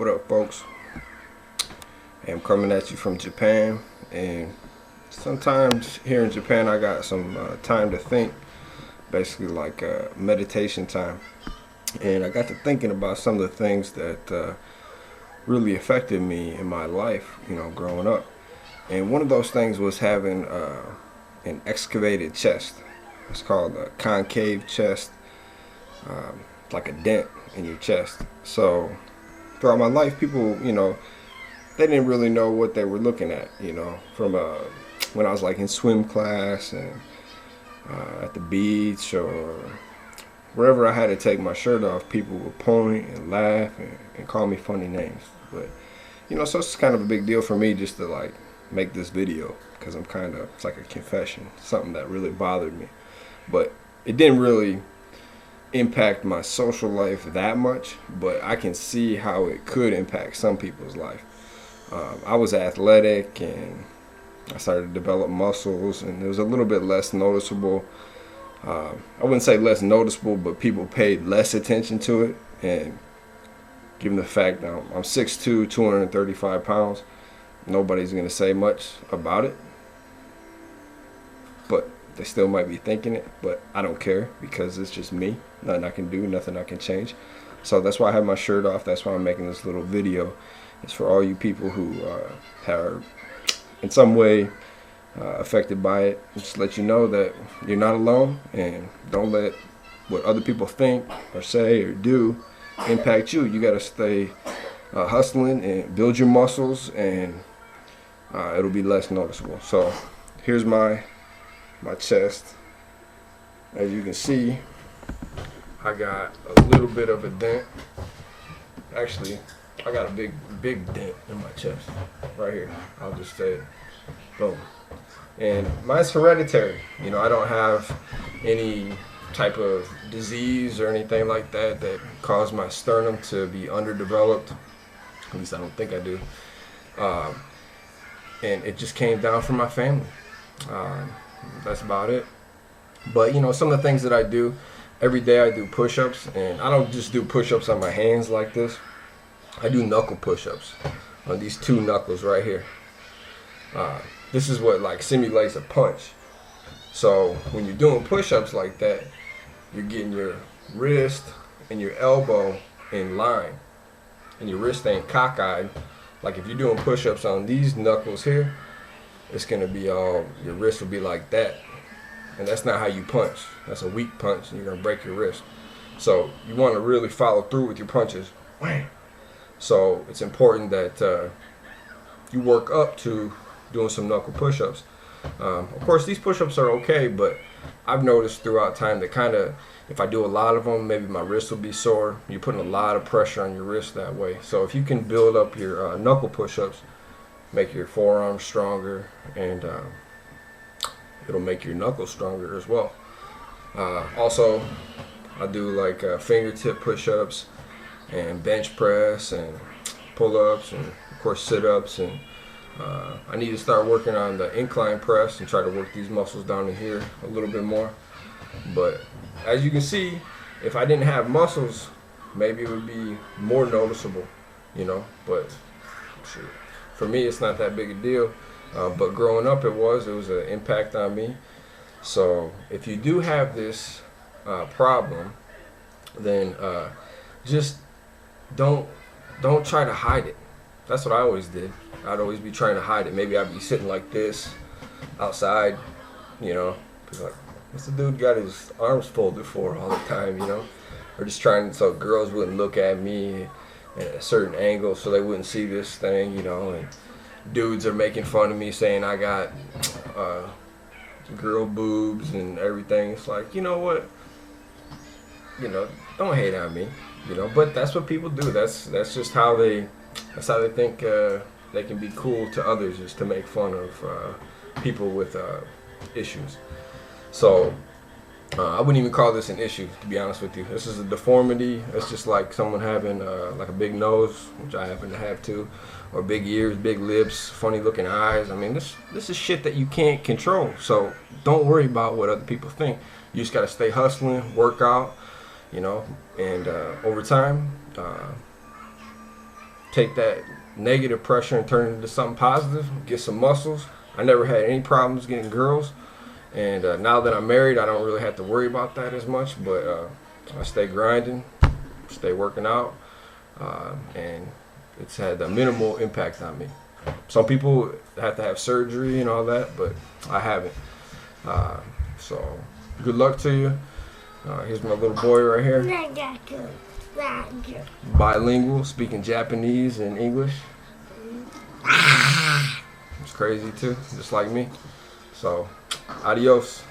What up, folks? I'm coming at you from Japan, and sometimes here in Japan I got some time to think, basically like meditation time. And I got to thinking about some of the things that really affected me in my life, growing up. And one of those things was having an excavated chest. It's called a concave chest, like a dent in your chest. So throughout my life, people, they didn't really know what they were looking at, from when I was like in swim class and at the beach or wherever I had to take my shirt off, people would point and laugh and call me funny names. But, so it's kind of a big deal for me just to like make this video because it's like a confession, something that really bothered me. But it didn't really impact my social life that much, but I can see how it could impact some people's life. I was athletic and I started to develop muscles, and it was a little bit less noticeable. I wouldn't say less noticeable, but people paid less attention to it. And given the fact that I'm 6'2", 235 pounds, nobody's going to say much about it. But they still might be thinking it, but I don't care because it's just me. Nothing I can do, nothing I can change. So that's why I have my shirt off. That's why I'm making this little video. It's for all you people who are in some way affected by it. Just let you know that you're not alone, and don't let what other people think or say or do impact you. You got to stay hustling and build your muscles, and it'll be less noticeable. So here's my chest. As you can see, I got a little bit of a dent. Actually, I got a big dent in my chest right here. I'll just say it. Boom. And mine's hereditary. I don't have any type of disease or anything like that caused my sternum to be underdeveloped. At least I don't think I do. And it just came down from my family. That's about it. But some of the things that I do every day, I do push-ups, and I don't just do push-ups on my hands like this. I do knuckle push-ups on these two knuckles right here. This is what like simulates a punch. So when you're doing push-ups like that, you're getting your wrist and your elbow in line, and your wrist ain't cockeyed. Like if you're doing push-ups on these knuckles here, it's gonna be your wrist will be like that, and that's not how you punch. That's a weak punch, and you're gonna break your wrist. So you want to really follow through with your punches. Wham! So it's important that you work up to doing some knuckle push-ups. Of course, these push-ups are okay, but I've noticed throughout time that if I do a lot of them, maybe my wrist will be sore. You're putting a lot of pressure on your wrist that way. So if you can build up your knuckle push-ups, make your forearms stronger, and it'll make your knuckles stronger as well. Also, I do like fingertip push-ups and bench press and pull-ups and of course sit-ups, and I need to start working on the incline press and try to work these muscles down in here a little bit more. But as you can see, if I didn't have muscles, maybe it would be more noticeable, but sure, for me it's not that big a deal. But growing up it was an impact on me. So if you do have this problem, then just don't try to hide it. That's what I always did. I'd always be trying to hide it. Maybe I'd be sitting like this outside, like, what's the dude got his arms folded for all the time, or just trying so girls wouldn't look at me at a certain angle so they wouldn't see this thing, and dudes are making fun of me saying I got girl boobs and everything. It's like, you know what, don't hate on me, but that's what people do. That's just how they think they can be cool to others, is to make fun of people with issues. So I wouldn't even call this an issue, to be honest with you. This is a deformity. It's just like someone having like a big nose, which I happen to have too, or big ears, big lips, funny looking eyes. I mean, this is shit that you can't control. So don't worry about what other people think. You just gotta stay hustling, work out, and over time, take that negative pressure and turn it into something positive, get some muscles. I never had any problems getting girls. And now that I'm married, I don't really have to worry about that as much. But I stay grinding, stay working out, and it's had a minimal impact on me. Some people have to have surgery and all that, but I haven't. So good luck to you. Here's my little boy right here. Bilingual, speaking Japanese and English. It's crazy too, just like me. So, adios.